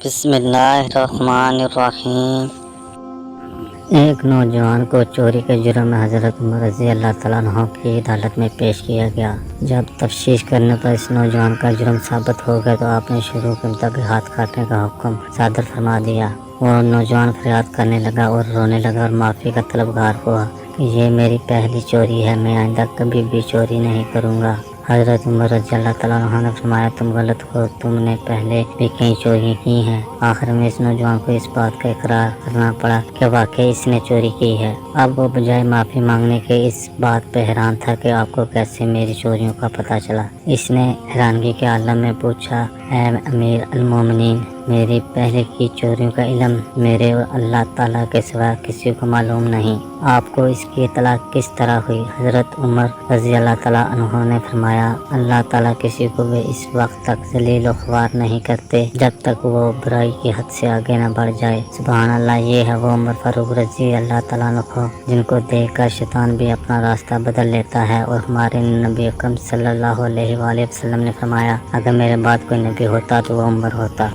بسم اللہ الرحمن الرحیم۔ ایک نوجوان کو چوری کے جرم میں حضرت عمر رضی اللہ تعالیٰ عنہ کی عدالت میں پیش کیا گیا۔ جب تفتیش کرنے پر اس نوجوان کا جرم ثابت ہو گیا تو آپ نے شروع کے مطابق ہاتھ کاٹنے کا حکم صادر فرما دیا۔ وہ نوجوان فریاد کرنے لگا اور رونے لگا اور معافی کا طلبگار ہوا کہ یہ میری پہلی چوری ہے، میں آئندہ کبھی بھی چوری نہیں کروں گا۔ حضرت عمر رضی اللہ تعالیٰ عنہ نے فرمایا تم غلط ہو، تم نے پہلے بھی کئی چوریاں کی ہیں۔ آخر میں اس نوجوان کو اس بات کا اقرار کرنا پڑا کہ واقعی اس نے چوری کی ہے۔ اب وہ بجائے معافی مانگنے کے اس بات پہ حیران تھا کہ آپ کو کیسے میری چوریوں کا پتہ چلا۔ اس نے حیرانگی کے عالم میں پوچھا، اے امیر المومنین، میری پہلے کی چوریوں کا علم میرے اور اللہ تعالیٰ کے سوا کسی کو معلوم نہیں، آپ کو اس کی اطلاع کس طرح ہوئی؟ حضرت عمر رضی اللہ تعالیٰ عنہ نے فرمایا، اللہ تعالیٰ کسی کو بھی اس وقت تک ذلیل و خوار نہیں کرتے جب تک وہ برائی کی حد سے آگے نہ بڑھ جائے۔ سبحان اللہ، یہ ہے وہ عمر فاروق رضی اللہ تعالیٰ عنہ جن کو دیکھ کر شیطان بھی اپنا راستہ بدل لیتا ہے، اور ہمارے نبی اکرم صلی اللہ علیہ وآلہ وسلم نے فرمایا، اگر میرے بعد کوئی نبی ہوتا تو وہ عمر ہوتا۔